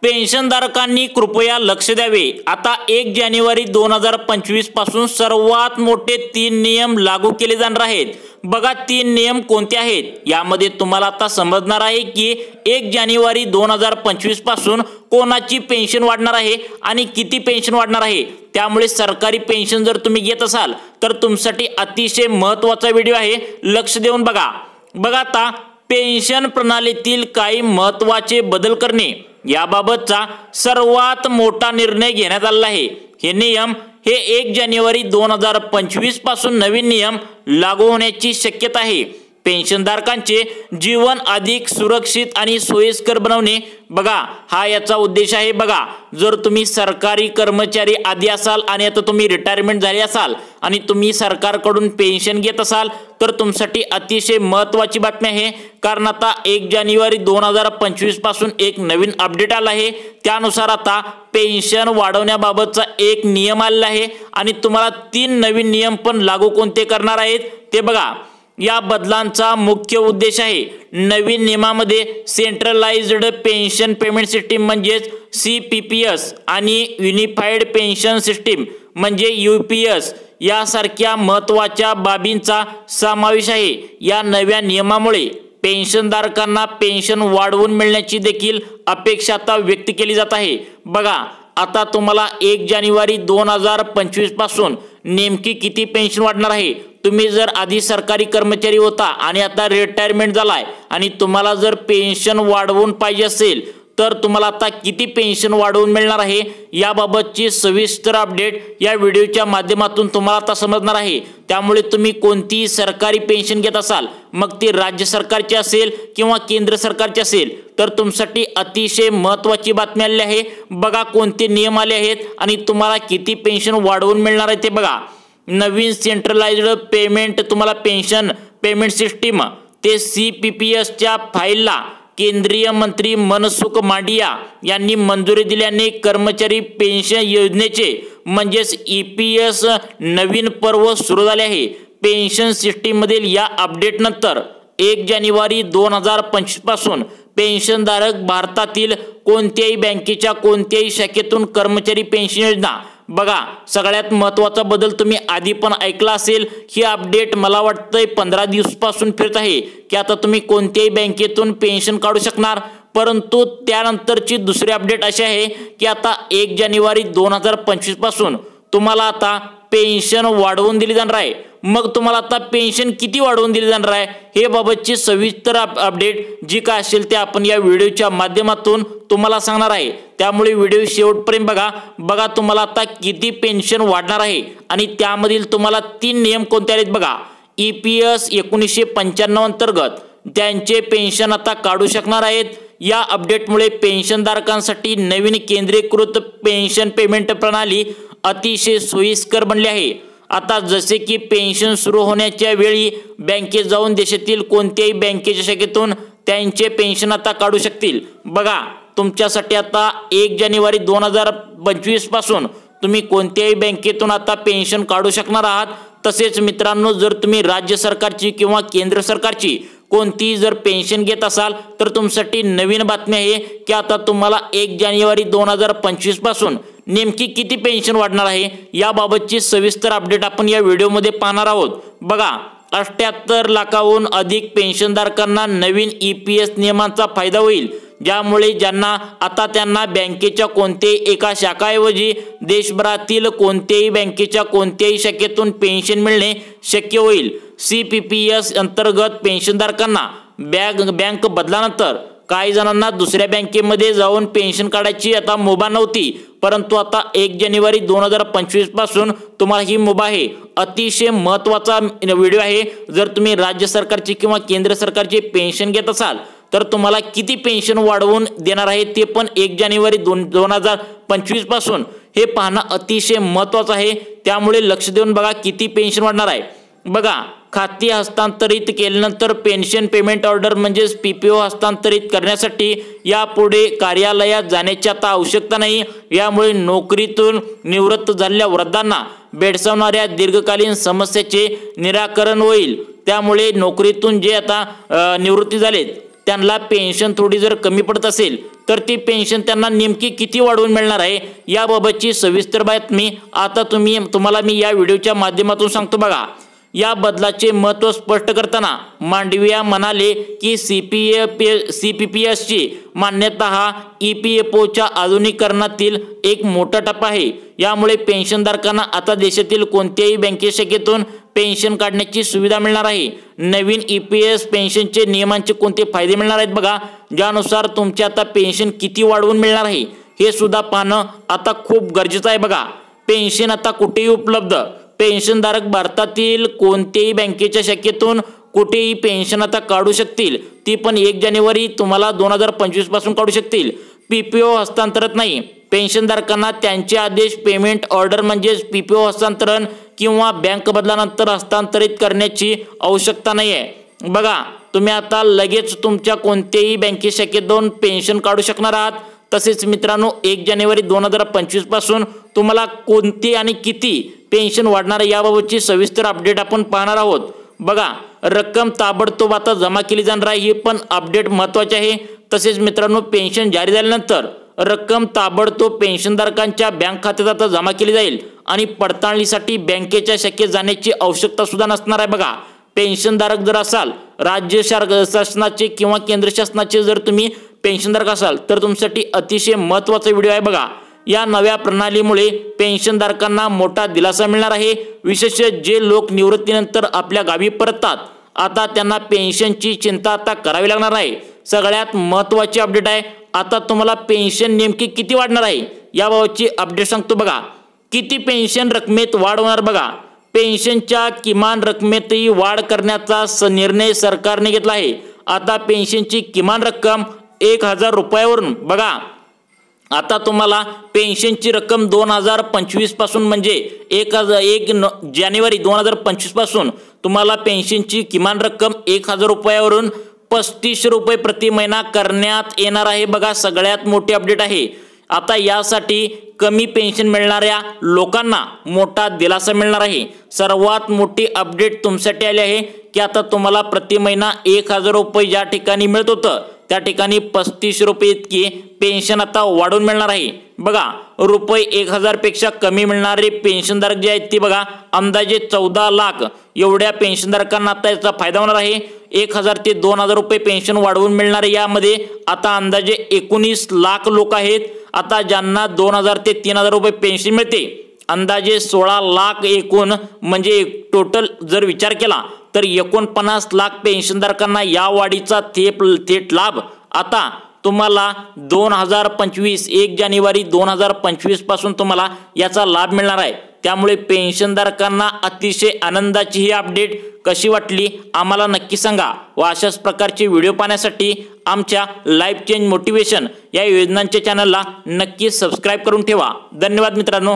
पेन्शनधारकांनी कृपया लक्ष द्यावे। आता 1 जानेवारी 2025 पासून सर्वात मोठे 3 नियम लागू केले जाणार आहेत। बघा 3 नियम कोणते आहेत यामध्ये तुम्हाला आता समजणार आहे की 1 जानेवारी 2025 पासून कोणाची पेन्शन वाढणार आहे आणि किती पेन्शन वाढणार आहे। त्यामुळे सरकारी पेन्शन जर तुम्ही घेत असाल तर तुमच्यासाठी अतिशय महत्त्वाचा व्हिडिओ आहे, लक्ष देऊन बघा। बघा आता पेन्शन प्रणालीतील काही महत्त्वाचे बदल करणे याबाबतचा सर्वात मोठा निर्णय घेण्यात आला आहे। हे नियम 1 जानेवारी 2025 पासून नवीन नियम लागू होण्याची शक्यता आहे। पेन्शनधारकांचे जीवन अधिक सुरक्षित आणि सोयीस्कर बनवणे बघा हा याचा उद्देश आहे। बघा जर तुम्ही सरकारी कर्मचारी आधी असाल आणि आता तुम्ही रिटायरमेंट झाले असाल आणि तुम्ही सरकारकडून पेन्शन घेत असाल तर तुमच्यासाठी अतिशय महत्त्वाची बातमी आहे, कारण आता 1 जानेवारी 2025 पासून एक नवीन अपडेट आला आहे। त्यानुसार आता पेन्शन वाढवण्याबाबतचा एक नियम आलेला आहे आणि तुम्हाला 3 नवीन नियम पण लागू कोणते करणार आहेत ते बघा। या बदलांचा मुख्य उद्देश आहे नवीन नियमामध्ये सेंट्रलाइज्ड पेन्शन पेमेंट सिस्टीम म्हणजेच CPPS आणि युनिफाईड पेन्शन सिस्टीम म्हणजे UPS यासारख्या महत्त्वाच्या बाबींचा समावेश आहे। या नव्या नियमामुळे पेन्शनधारकांना पेन्शन वाढवून मिळण्याची देखील अपेक्षा आता व्यक्त केली जात आहे। बघा आता तुम्हाला 1 जानेवारी 2025 पासून नेमकी किती पेन्शन वाढणार आहे। तुम्ही जर आधी सरकारी कर्मचारी होता आणि आता रिटायरमेंट झालाय आणि तुम्हाला जर पेन्शन वाढवून पाहिजे असेल तर तुम्हाला आता किती पेन्शन वाढवून मिळणार आहे याबाबतची सविस्तर अपडेट या व्हिडिओच्या माध्यमातून तुम्हाला आता समजणार आहे। त्यामुळे तुम्ही कोणती सरकारी पेन्शन घेत असाल मग ती राज्य सरकारची असेल किंवा केंद्र सरकारची असेल तर तुमच्यासाठी अतिशय महत्त्वाची बातमी आली आहे। बघा कोणते नियम आले आहेत आणि तुम्हाला किती पेन्शन वाढवून मिळणार आहे ते बघा। नवीन सेंट्रलाइज्ड पेमेंट तुम्हाला पेन्शन पेमेंट सिस्टीम ते CPPS च्या फाईलला केंद्रीय मंत्री मनसुख मांडविया यांनी मंजुरी दिल्याने कर्मचारी पेन्शन योजनेचे म्हणजेच EPS नवीन पर्व सुरू झाले आहे। पेन्शन सिस्टीम मधील या अपडेट नंतर 1 जानेवारी 2025 पासून पेन्शनधारक भारतातील कोणत्याही बँकेच्या कोणत्याही शाखेतून कर्मचारी पेन्शन योजना बघा सगळ्यात महत्त्वाचा बदल तुम्ही आधी पण ऐकला असेल। ही अपडेट मला वाटतंय 15 दिवसापासून फिरत आहे की आता तुम्ही कोणत्याही बँकेतून पेन्शन काढू शकणार, परंतु त्यानंतरची दुसरी अपडेट अशी आहे की आता 1 जानेवारी 2025 पासून तुम्हाला आता पेन्शन वाढवून दिली जाणार आहे। मग तुम्हाला आता पेन्शन किती वाढवून दिली जाणार आहे हे बाबतची सविस्तर अपडेट जी काय असेल ते आपण या व्हिडिओच्या माध्यमातून तुम्हाला सांगणार आहे। त्यामुळे व्हिडिओ शेवटपर्यंत बघा। बघा तुम्हाला आता किती पेन्शन वाढणार आहे आणि त्यामधील तुम्हाला 3 नियम कोणते आहेत बघा। EPS 1995 अंतर्गत त्यांचे पेन्शन आता काढू शकणार आहेत। या अपडेटमुळे पेन्शनधारकांसाठी नवीन केंद्रीकृत पेन्शन पेमेंट प्रणाली अतिशय सोयीस्कर बनली आहे। आता जसे की पेन्शन सुरू होण्याच्या वेळी बँकेत जाऊन देशातील कोणत्याही बँकेच्या शाखेतून त्यांचे पेन्शन आता काढू शकतील। बघा तुमच्यासाठी आता 1 जानेवारी 2025 पासून तुम्ही कोणत्याही बँकेतून आता पेन्शन काढू शकणार आहात। तसेच मित्रांनो जर तुम्ही राज्य सरकारची किंवा केंद्र सरकारची कोणती जर पेन्शन घेत असाल तर तुमच्यासाठी नवीन बातमी आहे की आता तुम्हाला 1 जानेवारी 2025 पासून नेमकी किती पेन्शन वाढणार आहे याबाबतची सविस्तर अपडेट आपण या व्हिडिओमध्ये पाहणार आहोत। बघा 78 लाखाहून अधिक पेन्शनधारकांना नवीन EPS नियमांचा फायदा होईल, ज्यामुळे त्यांना बँकेच्या कोणत्याही एका शाखाऐवजी देशभरातील कोणत्याही बँकेच्या कोणत्याही शाखेतून पेन्शन मिळणे शक्य होईल। CPPS अंतर्गत पेन्शनधारकांना बँक बदलानंतर काही जणांना दुसऱ्या बँकेमध्ये जाऊन पेन्शन काढायची आता मुभा नव्हती, परंतु आता 1 जानेवारी 2025 पासून तुम्हाला ही मुभा आहे। अतिशय महत्त्वाचा व्हिडिओ आहे। जर तुम्ही राज्य सरकारची किंवा केंद्र सरकारची पेन्शन घेत असाल तर तुम्हाला किती पेन्शन वाढवून देणार आहे ते पण 1 जानेवारी 2025 पासून हे पाहणं अतिशय महत्त्वाचं आहे। त्यामुळे लक्ष देऊन बघा किती पेन्शन वाढणार आहे। बघा खाते हस्तांतरित केल्यानंतर पेन्शन पेमेंट ऑर्डर म्हणजेच PPO हस्तांतरित करण्यासाठी यापुढे कार्यालयात जाण्याची आता आवश्यकता नाही। यामुळे नोकरीतून निवृत्त झालेल्या वृद्धांना भेडसावणाऱ्या दीर्घकालीन समस्येचे निराकरण होईल। त्यामुळे नोकरीतून जे आता निवृत्ती झालेत त्यांना पेन्शन थोडी जर कमी पडत असेल तर ती पेन्शन त्यांना नेमकी किती वाढवून मिळणार आहे याबाबतची सविस्तर बातमी आता तुम्हाला मी या व्हिडिओच्या माध्यमातून सांगतो बघा। या बदलाचे महत्त्व स्पष्ट करताना मांडविया म्हणाले की CPPSची मान्यता हा EPFOच्या आधुनिकीकरणातील एक मोठा टप्पा आहे। यामुळे पेन्शनधारकांना आता देशातील कोणत्याही बँके शाखेतून पेन्शन काढण्याची सुविधा मिळणार आहे। नवीन EPS पेन्शनचे नियमांचे कोणते फायदे मिळणार आहेत बघा, ज्यानुसार तुमचे आता पेन्शन किती वाढवून मिळणार आहे हे सुद्धा पाहणं आता खूप गरजेचं आहे बघा। पेन्शन आता कुठेही उपलब्ध, पेन्शनधारक भारतातील कोणत्याही बँकेच्या शाखेतून कुठेही पेन्शन आता काढू शकतील, ती पण 1 जानेवारी तुम्हाला 2025 पासून काढू शकतील। PPO हस्तांतरत नाही, पेन्शनधारकांना त्यांचे आदेश पेमेंट ऑर्डर म्हणजेच PPO हस्तांतरण किंवा बँक बदलानंतर हस्तांतरित करण्याची आवश्यकता नाही आहे बघा। तुम्ही आता लगेच तुमच्या कोणत्याही बँके शाखेतून पेन्शन काढू शकणार आहात। तसेच मित्रांनो 1 जानेवारी 2025 पासून तुम्हाला कोणती आणि किती पेन्शन वाढणार याबाबतची सविस्तर अपडेट आपण पाहणार आहोत बघा। रक्कम ताबडतोब आता जमा केली जाणार आहे, ही पण अपडेट महत्त्वाची आहे। तसेच मित्रांनो पेन्शन जारी झाल्यानंतर रक्कम ताबडतोब पेन्शनधारकांच्या बँक खात्यात आता जमा केली जाईल आणि पडताळणीसाठी बँकेच्या शाखेत जाण्याची आवश्यकता सुद्धा नसणार आहे बघा। पेन्शनधारक जर असाल, राज्य शासनाचे किंवा केंद्र शासनाचे जर तुम्ही पेन्शनधारक असाल तर तुमच्यासाठी अतिशय महत्त्वाचा व्हिडिओ आहे बघा। या नव्या प्रणालीमुळे पेन्शनधारकांना मोठा दिलासा मिळणार आहे। विशेषतः जे लोक निवृत्तीनंतर आपल्या गावी परततात आता त्यांना पेन्शनची चिंता आता करावी लागणार आहे। सगळ्यात महत्त्वाची अपडेट आहे, आता तुम्हाला पेन्शन नेमकी किती वाढणार आहे याबाबतची अपडेट सांगतो बघा। किती पेन्शन रकमेत वाढ होणार बघा। पेन्शनच्या किमान रकमेतही वाढ करण्याचा निर्णय सरकारने घेतला आहे। आता पेन्शनची किमान रक्कम 1000 रुपयावरून बघा, आता तुम्हाला पेन्शनची रक्कम 2025 पासून म्हणजे 1 जानेवारी 2025 पासून तुम्हाला पेन्शनची किमान रक्कम 1000 रुपयावरून 35 रुपये प्रति महिना करण्यात येणार आहे बघा। सगळ्यात मोठी अपडेट आहे। आता यासाठी कमी पेन्शन मिळणाऱ्या लोकांना मोठा दिलासा मिळणार आहे। सर्वात मोठी अपडेट तुमच्यासाठी आली आहे की आता तुम्हाला प्रति महिना 1000 रुपये ज्या ठिकाणी मिळत होतं त्या ठिकाणी 35 रुपये इतकी पेन्शन आता वाढवून मिळणार आहे बघा। रुपये 1000 पेक्षा कमी मिळणारे पेन्शनधारक जे आहेत ते बघा अंदाजे 14 लाख एवढ्या पेन्शनधारकांना आता याचा फायदा होणार आहे। 1000 ते 2000 रुपये पेन्शन वाढवून मिळणारे यामध्ये आता अंदाजे 19 लाख लोक आहेत आता ज्यांना 2000 ते 3000 रुपये पेन्शन मिळते। अंदाजे 16 लाख एकूण म्हणजे टोटल जर विचार केला तर 49 लाख पेन्शनधारकांना या वाढीचा थेट लाभ आता तुम्हाला 2025 1 जानेवारी 2025 पासून तुम्हाला याचा लाभ मिळणार आहे। त्यामुळे पेन्शनधारकांना अतिशय आनंदाची ही अपडेट कशी वाटली आम्हाला नक्की सांगा व अशाच प्रकारचे व्हिडिओ पाहण्यासाठी आमच्या लाईफ चेंज मोटिवेशन या योजनांच्या चॅनलला नक्की सबस्क्राईब करून ठेवा। धन्यवाद मित्रांनो।